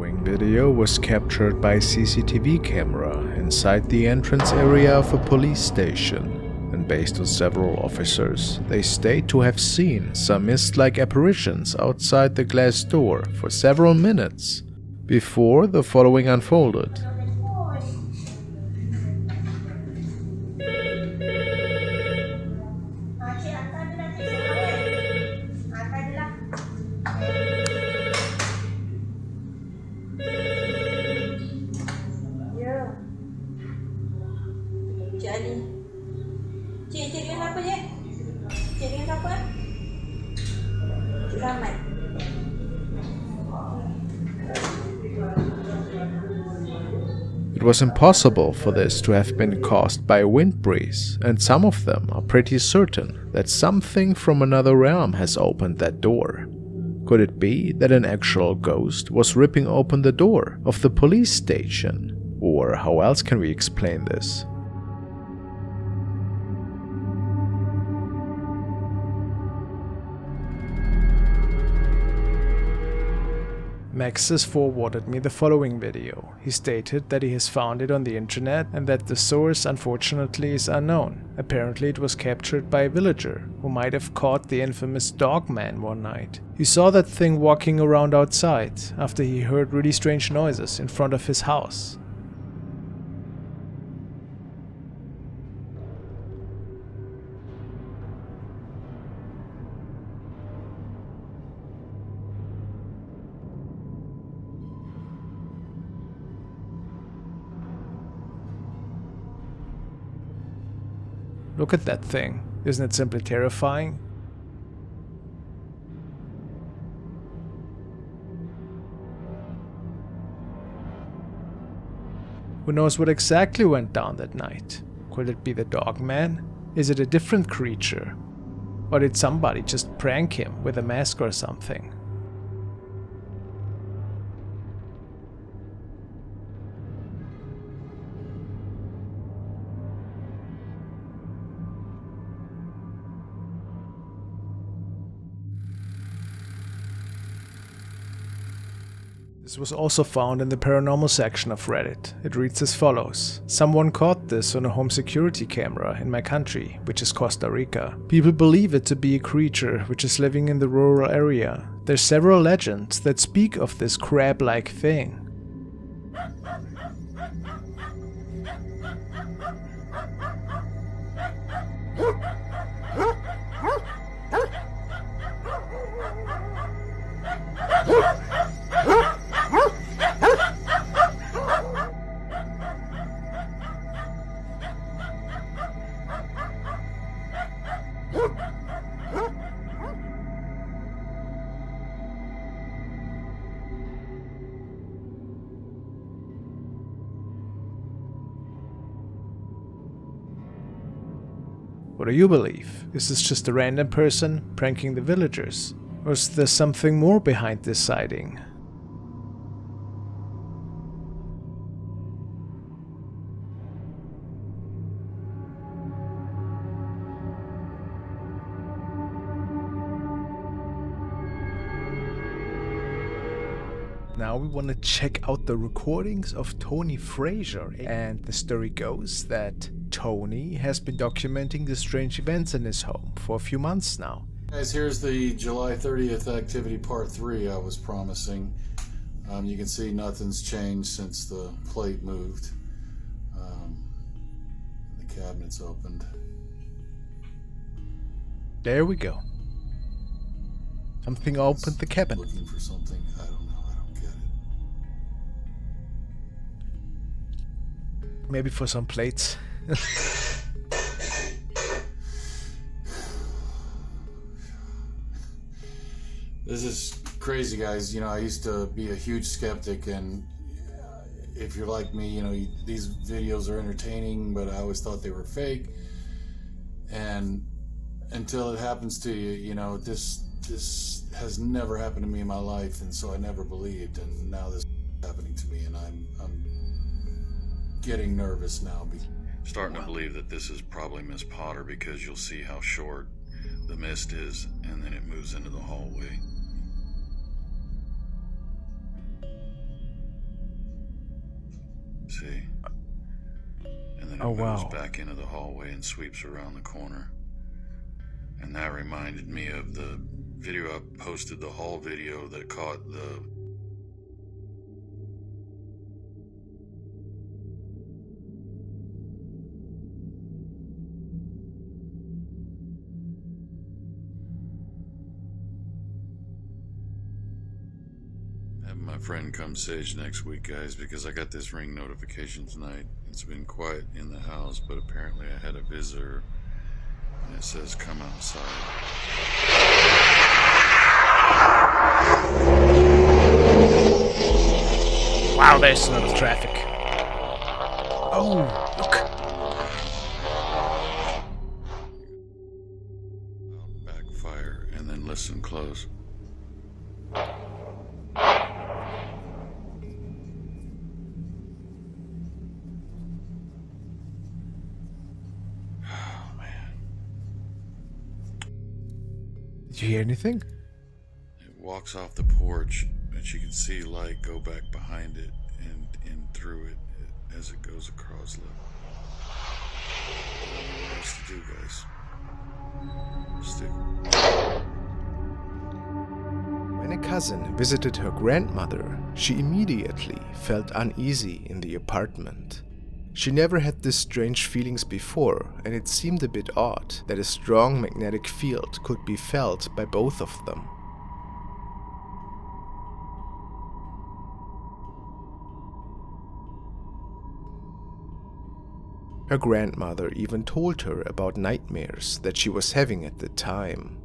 following video was captured by a CCTV camera inside the entrance area of a police station, and based on several officers, they state to have seen some mist-like apparitions outside the glass door for several minutes before the following unfolded. Cik dengan siapa je? Cik dengan siapa? Selamat. It was impossible for this to have been caused by a wind breeze, and some of them are pretty certain that something from another realm has opened that door. Could it be that an actual ghost was ripping open the door of the police station? Or how else can we explain this? Max has forwarded me the following video. He stated that he has found it on the internet and that the source unfortunately is unknown. Apparently it was captured by a villager who might have caught the infamous dog man one night. He saw that thing walking around outside after he heard really strange noises in front of his house. Look at that thing. Isn't it simply terrifying? Who knows what exactly went down that night? Could it be the dog man? Is it a different creature? Or did somebody just prank him with a mask or something? This was also found in the paranormal section of Reddit. It reads as follows. Someone caught this on a home security camera in my country, which is Costa Rica. People believe it to be a creature which is living in the rural area. There's several legends that speak of this crab-like thing. What do you believe? Is this just a random person pranking the villagers? Or is there something more behind this sighting? Now we want to check out the recordings of Tony Frazier, and the story goes that Tony has been documenting the strange events in his home for a few months now. Guys, here's the July 30th activity part 3 I was promising. You can see nothing's changed since the plate moved. The cabinet's opened. There we go. Something opened the cabinet. Looking for something? I don't know. I don't get it. Maybe for some plates. This is crazy, guys. You know, I used to be a huge skeptic, and if you're like me, you know, these videos are entertaining, but I always thought they were fake. And until it happens to you, you know, this has never happened to me in my life, and so I never believed, and now this is happening to me, and I'm getting nervous now. Starting to believe that this is probably Miss Potter, because you'll see how short the mist is, and then it moves into the hallway. See? And then it moves back into the hallway and sweeps around the corner. And that reminded me of the video I posted, the hall video that caught the... Having my friend come sage next week, guys, because I got this ring notification tonight. It's been quiet in the house, but apparently I had a visitor. And it says, come outside. Wow, there's a lot of traffic. Oh, look. Backfire, and then listen close. Did you hear anything? It walks off the porch, and you can see light go back behind it and in through it as it goes across. Look. What else to do, guys? Stick. When a cousin visited her grandmother, she immediately felt uneasy in the apartment. She never had these strange feelings before, and it seemed a bit odd that a strong magnetic field could be felt by both of them. Her grandmother even told her about nightmares that she was having at the time.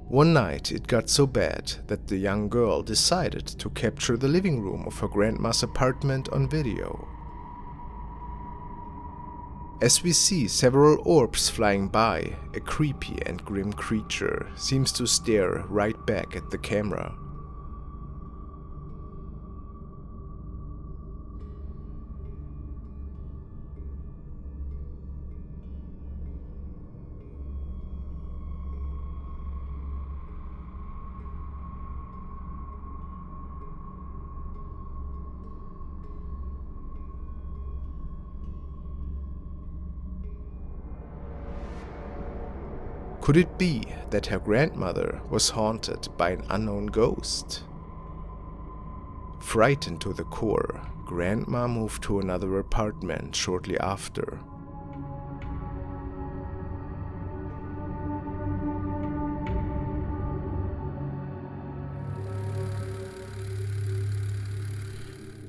One night it got so bad that the young girl decided to capture the living room of her grandma's apartment on video. As we see several orbs flying by, a creepy and grim creature seems to stare right back at the camera. Could it be that her grandmother was haunted by an unknown ghost? Frightened to the core, Grandma moved to another apartment shortly after.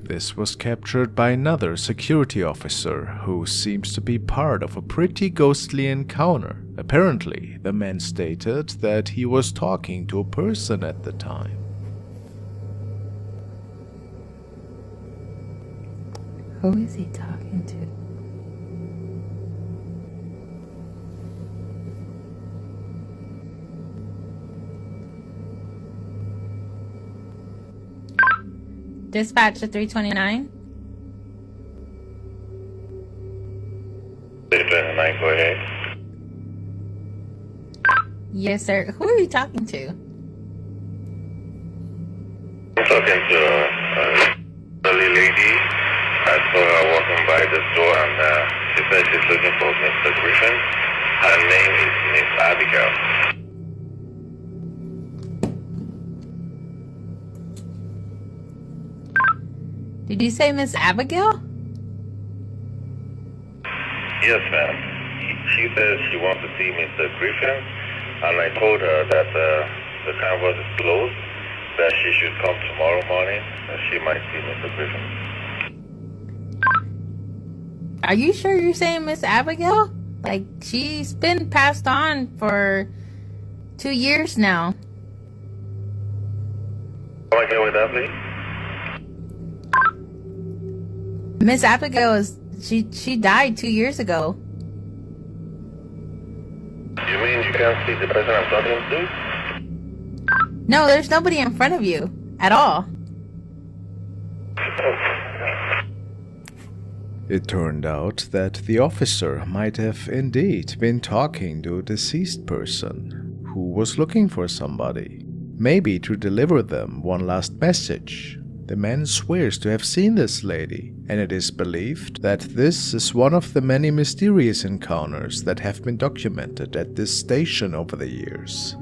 This was captured by another security officer who seems to be part of a pretty ghostly encounter. Apparently, the man stated that he was talking to a person at the time. Who is he talking to? Dispatch to 329. 329, go ahead. Yes, sir. Who are you talking to? I'm talking to a elderly lady. I saw her walking by the store and she said she's looking for Mr. Griffin. Her name is Miss Abigail. Did you say Miss Abigail? Yes, ma'am. She says she wants to see Mr. Griffin, and I told her that the canvas is closed, that she should come tomorrow morning, and she might see Mr. Griffin. Are you sure you're saying Miss Abigail? Like, she's been passed on for 2 years now. Come again with that, please? Miss Abigail is she died 2 years ago. You mean you can't see the person I'm talking to? No, there's nobody in front of you at all. It turned out that the officer might have indeed been talking to a deceased person who was looking for somebody, maybe to deliver them one last message, The man swears to have seen this lady, and it is believed that this is one of the many mysterious encounters that have been documented at this station over the years.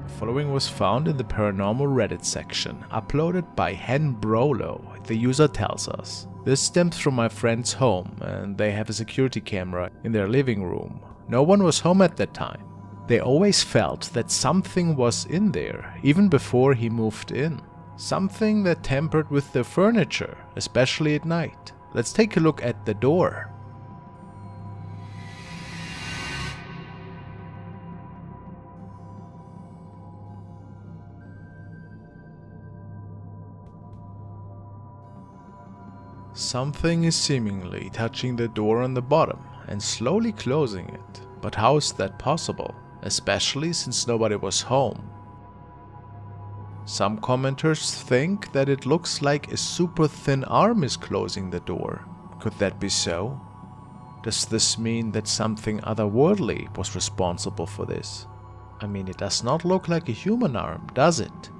The following was found in the paranormal Reddit section, uploaded by Hen Brolo, the user tells us. This stems from my friend's home, and they have a security camera in their living room. No one was home at that time. They always felt that something was in there, even before he moved in. Something that tampered with their furniture, especially at night. Let's take a look at the door. Something is seemingly touching the door on the bottom and slowly closing it. But how is that possible? Especially since nobody was home. Some commenters think that it looks like a super thin arm is closing the door. Could that be so? Does this mean that something otherworldly was responsible for this? I mean, it does not look like a human arm, does it?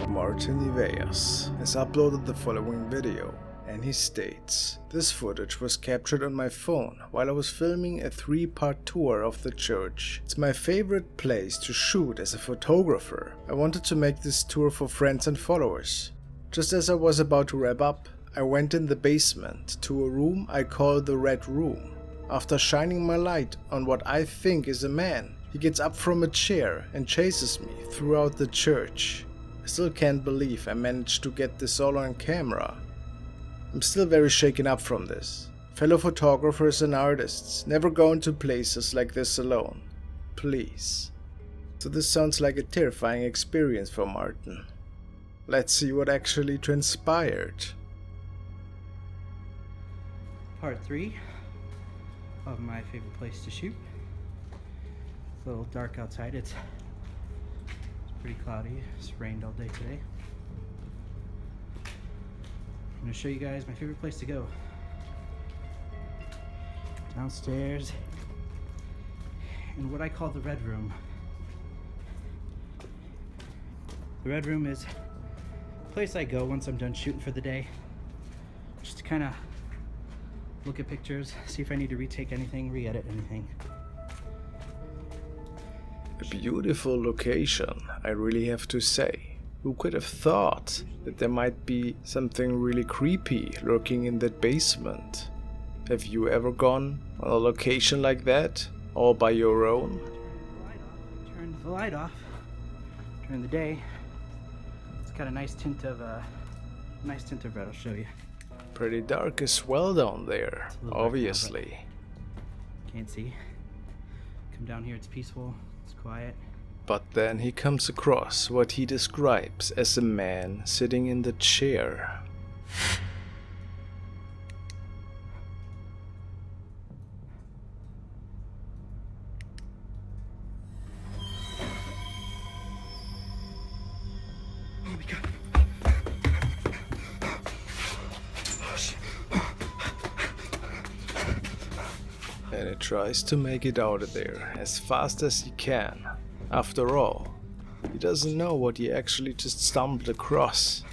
Martin Iveas has uploaded the following video, and he states, "This footage was captured on my phone while I was filming a 3-part tour of the church. It's my favorite place to shoot as a photographer. I wanted to make this tour for friends and followers. Just as I was about to wrap up, I went in the basement to a room I call the Red Room. After shining my light on what I think is a man, he gets up from a chair and chases me throughout the church. I still can't believe I managed to get this all on camera. I'm still very shaken up from this. Fellow photographers and artists, never go into places like this alone. Please." So this sounds like a terrifying experience for Martin. Let's see what actually transpired. Part 3 of my favorite place to shoot. It's a little dark outside. It's pretty cloudy. It's rained all day today. I'm going to show you guys my favorite place to go. Downstairs in what I call the Red Room. The Red Room is a place I go once I'm done shooting for the day. Just to kind of look at pictures, see if I need to retake anything, re-edit anything. A beautiful location, I really have to say. Who could have thought that there might be something really creepy lurking in that basement? Have you ever gone on a location like that, all by your own? Turn the light off during the day. It's got a nice tint of red. I'll show you. Pretty dark as well down there, obviously. Can't see. Come down here, it's peaceful, it's quiet. But then he comes across what he describes as a man sitting in the chair. Oh my god. And he tries to make it out of there as fast as he can. After all, he doesn't know what he actually just stumbled across.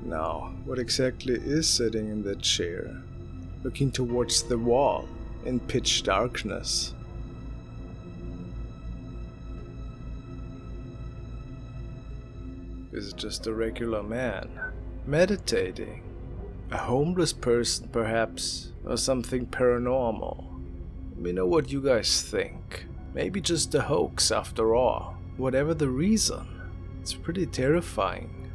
Now, what exactly is sitting in that chair, looking towards the wall in pitch darkness? Is it just a regular man, meditating? A homeless person, perhaps, or something paranormal? Let me know what you guys think. Maybe just a hoax after all. Whatever the reason, it's pretty terrifying.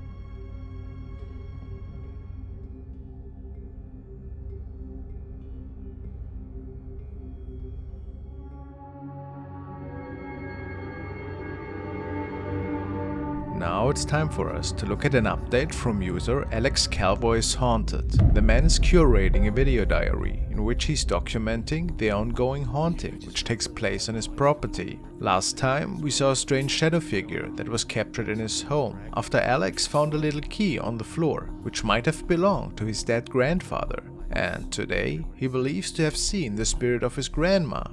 Now it's time for us to look at an update from user Alex Cowboys Haunted. The man is curating a video diary in which he's documenting the ongoing haunting which takes place on his property. Last time we saw a strange shadow figure that was captured in his home after Alex found a little key on the floor which might have belonged to his dead grandfather. And today he believes to have seen the spirit of his grandma.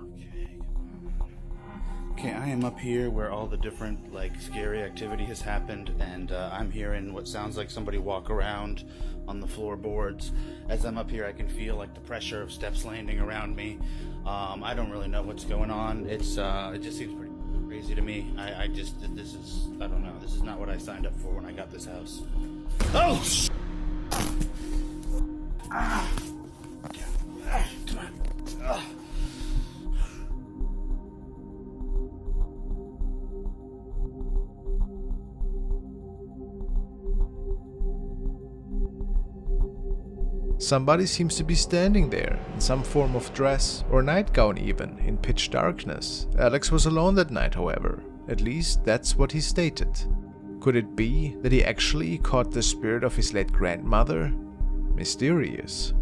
Okay, I am up here where all the different, scary activity has happened, and I'm hearing what sounds like somebody walk around on the floorboards. As I'm up here, I can feel, the pressure of steps landing around me. I don't really know what's going on. It just seems pretty crazy to me. I don't know. This is not what I signed up for when I got this house. Oh, come on. Somebody seems to be standing there, in some form of dress, or nightgown even, in pitch darkness. Alex was alone that night, however. At least, that's what he stated. Could it be that he actually caught the spirit of his late grandmother? Mysterious.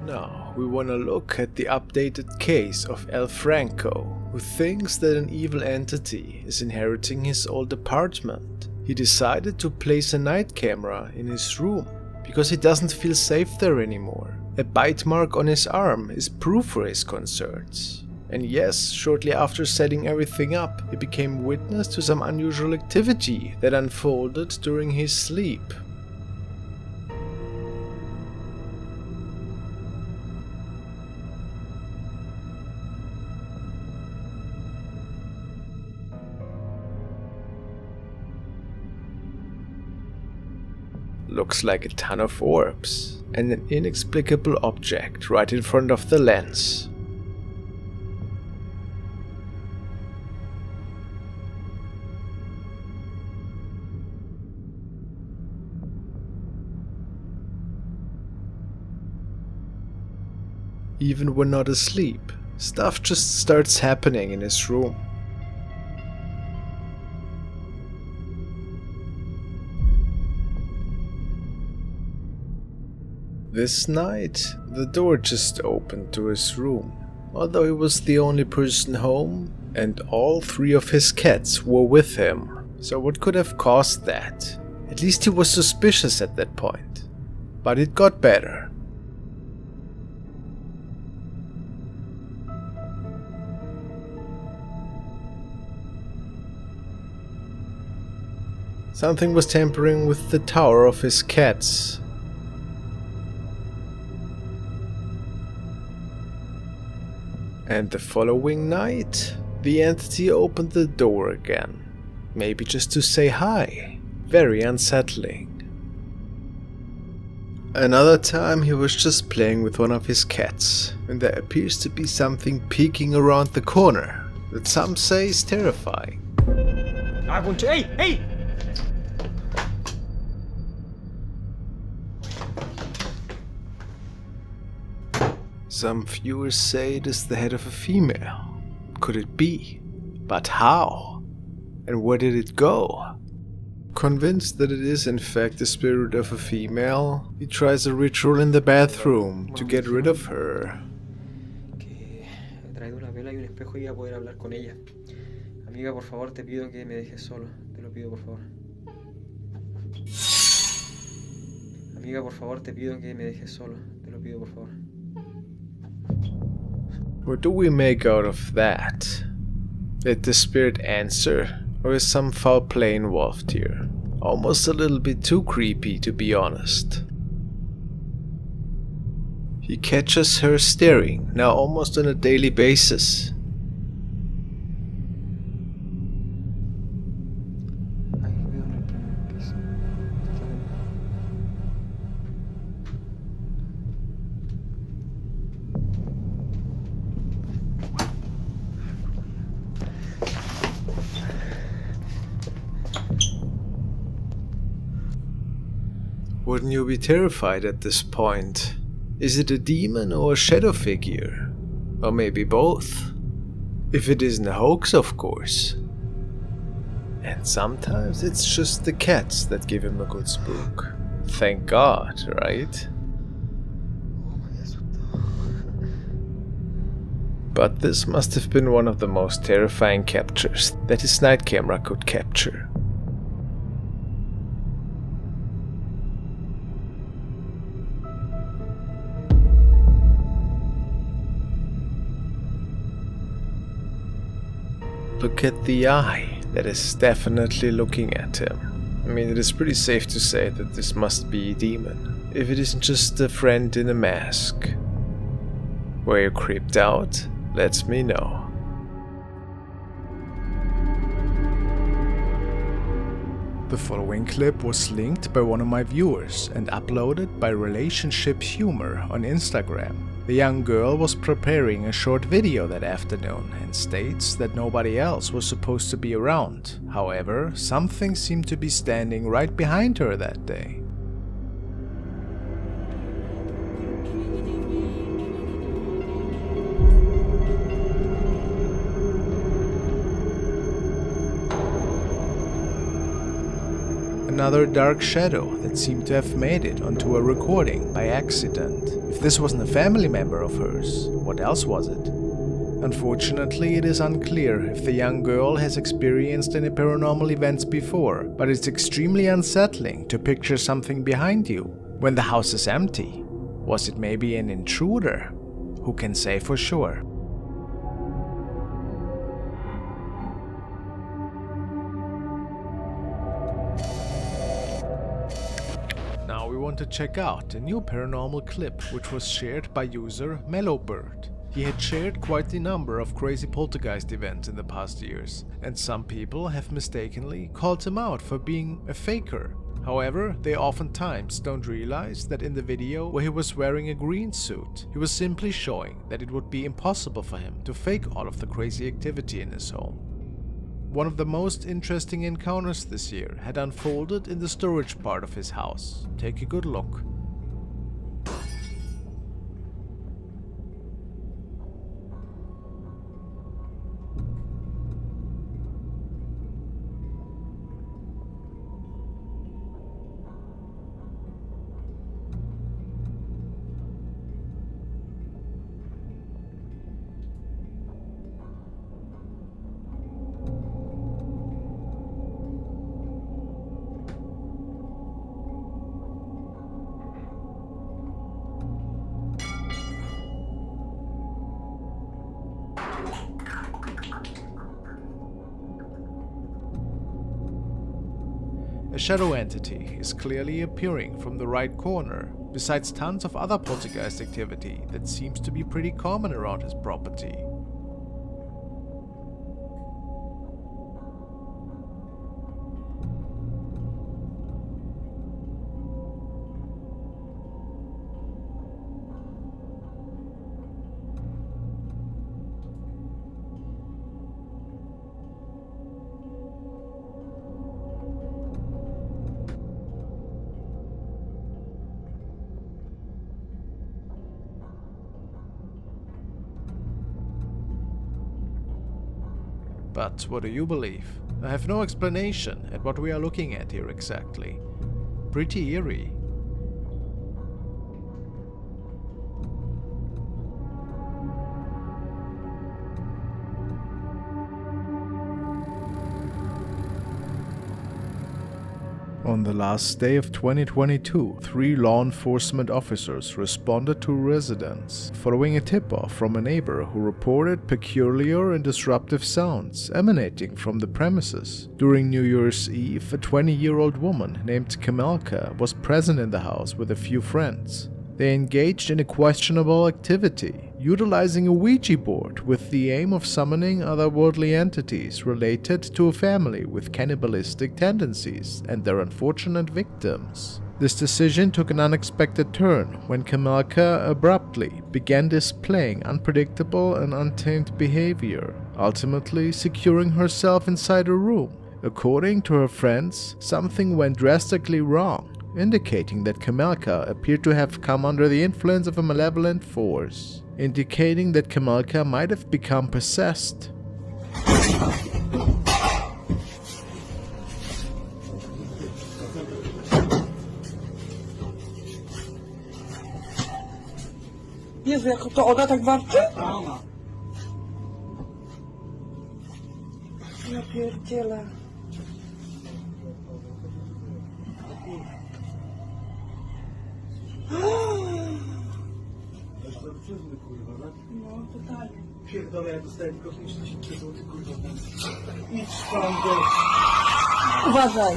Now, we want to look at the updated case of El Franco, who thinks that an evil entity is inheriting his old apartment. He decided to place a night camera in his room, because he doesn't feel safe there anymore. A bite mark on his arm is proof for his concerns. And yes, shortly after setting everything up, he became witness to some unusual activity that unfolded during his sleep. Looks like a ton of orbs and an inexplicable object right in front of the lens. Even when not asleep, stuff just starts happening in his room. This night, the door just opened to his room, although he was the only person home and all 3 of his cats were with him. So what could have caused that? At least he was suspicious at that point. But it got better. Something was tampering with the tower of his cats. And the following night, the entity opened the door again. Maybe just to say hi. Very unsettling. Another time he was just playing with one of his cats, and there appears to be something peeking around the corner that some say is terrifying. Hey! Some viewers say it is the head of a female. Could it be? But how? And where did it go? Convinced that it is in fact the spirit of a female, he tries a ritual in the bathroom to get rid of her. Que he traído una vela y un espejo y a poder hablar con ella. Amiga, por favor, te pido que me dejes solo. Te lo pido, por favor. Amiga, por favor, te pido que me dejes solo. Te lo pido, por favor. What do we make out of that? Did the spirit answer, or is some foul play involved here? Almost a little bit too creepy, to be honest. He catches her staring, now almost on a daily basis. Wouldn't you be terrified at this point? Is it a demon or a shadow figure? Or maybe both? If it isn't a hoax, of course. And sometimes it's just the cats that give him a good spook. Thank God, right? But this must have been one of the most terrifying captures that his night camera could capture. Look at the eye that is definitely looking at him. I mean, it is pretty safe to say that this must be a demon, if it isn't just a friend in a mask. Were you creeped out? Let me know. The following clip was linked by one of my viewers and uploaded by Relationship Humor on Instagram. The young girl was preparing a short video that afternoon and states that nobody else was supposed to be around. However, something seemed to be standing right behind her that day. Another dark shadow that seemed to have made it onto a recording by accident. If this wasn't a family member of hers, what else was it? Unfortunately, it is unclear if the young girl has experienced any paranormal events before, but it's extremely unsettling to picture something behind you when the house is empty. Was it maybe an intruder? Who can say for sure? Now we want to check out a new paranormal clip which was shared by user Mellowbird. He had shared quite the number of crazy poltergeist events in the past years, and some people have mistakenly called him out for being a faker. However, they oftentimes don't realize that in the video where he was wearing a green suit, he was simply showing that it would be impossible for him to fake all of the crazy activity in his home. One of the most interesting encounters this year had unfolded in the storage part of his house. Take a good look. A shadow entity is clearly appearing from the right corner, besides tons of other poltergeist activity that seems to be pretty common around his property. But what do you believe? I have no explanation at what we are looking at here exactly. Pretty eerie. On the last day of 2022, 3 law enforcement officers responded to residents following a tip-off from a neighbor who reported peculiar and disruptive sounds emanating from the premises. During New Year's Eve, a 20-year-old woman named Kamelka was present in the house with a few friends. They engaged in a questionable activity, utilizing a Ouija board with the aim of summoning otherworldly entities related to a family with cannibalistic tendencies and their unfortunate victims. This decision took an unexpected turn when Kamelka abruptly began displaying unpredictable and untamed behavior, ultimately securing herself inside a room. According to her friends, something went drastically wrong. indicating that Kamelka appeared to have come under the influence of a malevolent force, indicating that Kamelka might have become possessed. Jezu, jak to ona tak warczy? Ja pierdzielę. No, totalnie. Pierdolę, ja dostałem kosmiczne 3 zł, kurwa. Idź tam, uważaj.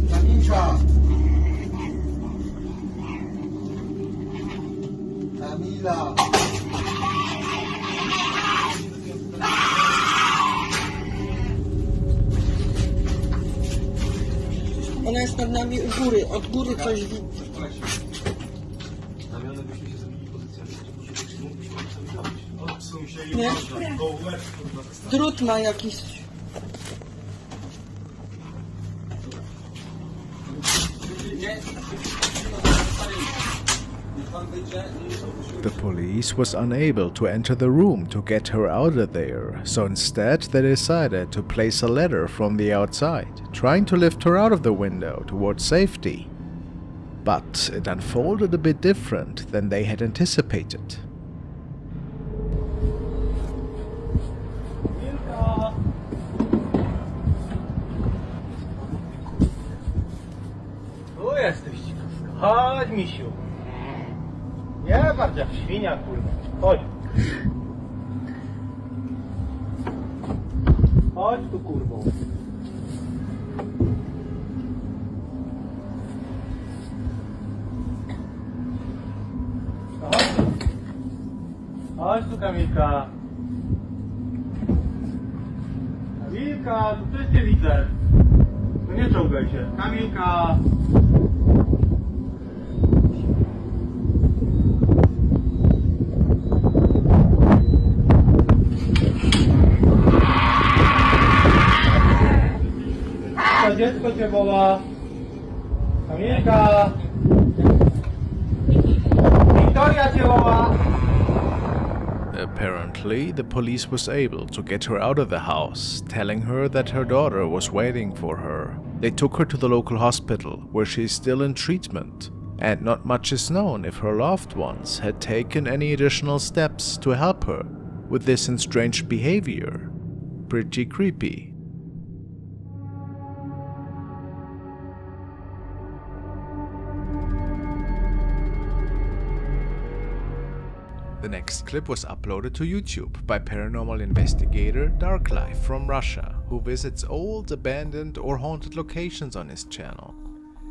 Kamila! Kamila! Ona jest nad nami u góry, od góry coś widzi. Nie? Drut ma jakiś. The police was unable to enter the room to get her out of there, so instead they decided to place a ladder from the outside, trying to lift her out of the window towards safety. But it unfolded a bit different than they had anticipated. Tu jesteś, chodź, misiu. Nie bardziej jak świnia, kurwa. Chodź. Chodź tu, kurwo. Chodź tu. Chodź tu, Kamilka. Kamilka, tu też cię widzę. No nie czołgaj się. Kamilka. Dziecko cię woła. Kamilka. Wiktoria cię woła. Apparently, the police was able to get her out of the house, telling her that her daughter was waiting for her. They took her to the local hospital, where she is still in treatment, and not much is known if her loved ones had taken any additional steps to help her with this strange behavior. Pretty creepy. The next clip was uploaded to YouTube by paranormal investigator Darklife from Russia, who visits old, abandoned or haunted locations on his channel.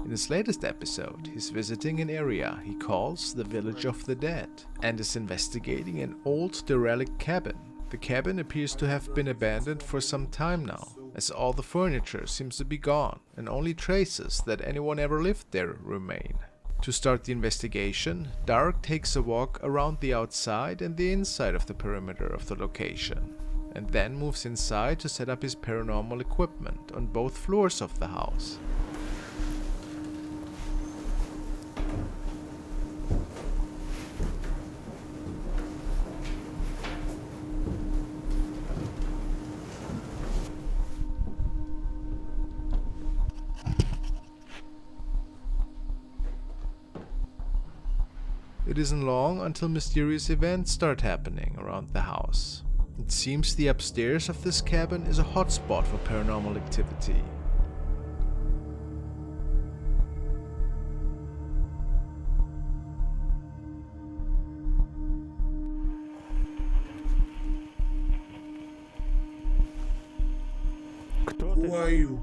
In his latest episode, he's visiting an area he calls the Village of the Dead and is investigating an old derelict cabin. The cabin appears to have been abandoned for some time now, as all the furniture seems to be gone and only traces that anyone ever lived there remain. To start the investigation, Dark takes a walk around the outside and the inside of the perimeter of the location, and then moves inside to set up his paranormal equipment on both floors of the house. It isn't long until mysterious events start happening around the house. It seems the upstairs of this cabin is a hotspot for paranormal activity. Who are you?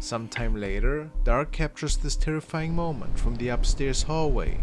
Sometime later, Dark captures this terrifying moment from the upstairs hallway.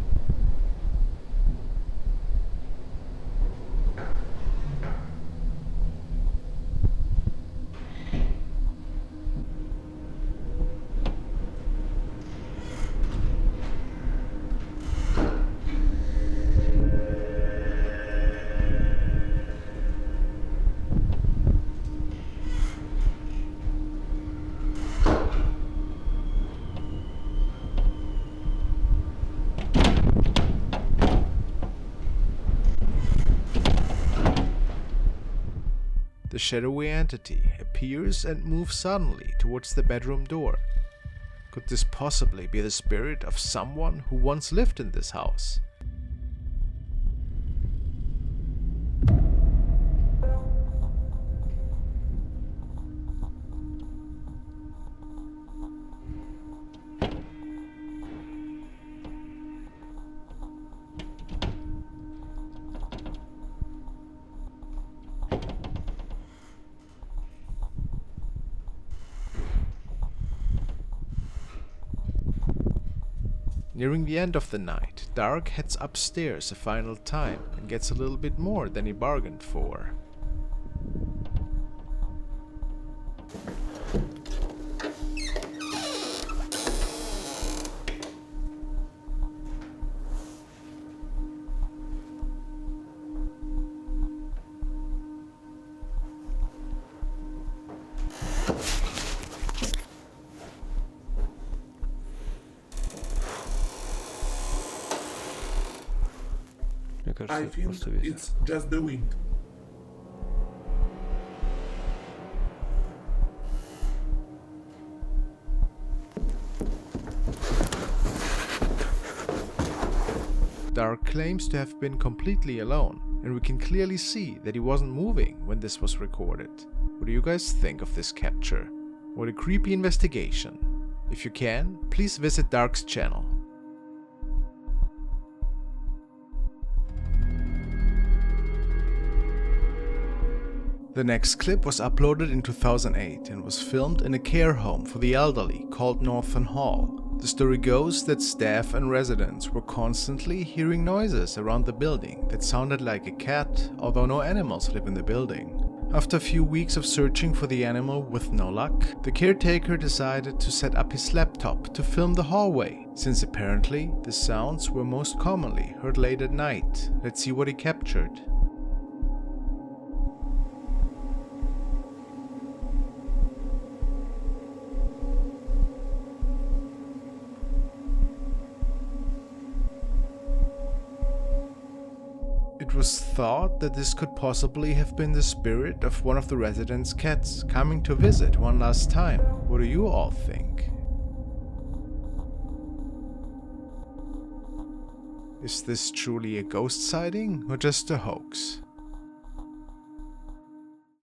The shadowy entity appears and moves suddenly towards the bedroom door. Could this possibly be the spirit of someone who once lived in this house? Nearing the end of the night, Dark heads upstairs a final time and gets a little bit more than he bargained for. I think it's just the wind. Dark claims to have been completely alone, and we can clearly see that he wasn't moving when this was recorded. What do you guys think of this capture? What a creepy investigation. If you can, please visit Dark's channel. The next clip was uploaded in 2008 and was filmed in a care home for the elderly called Northern Hall. The story goes that staff and residents were constantly hearing noises around the building that sounded like a cat, although no animals live in the building. After a few weeks of searching for the animal with no luck, the caretaker decided to set up his laptop to film the hallway, since apparently the sounds were most commonly heard late at night. Let's see what he captured. It was thought that this could possibly have been the spirit of one of the residents' cats coming to visit one last time. What do you all think? Is this truly a ghost sighting or just a hoax?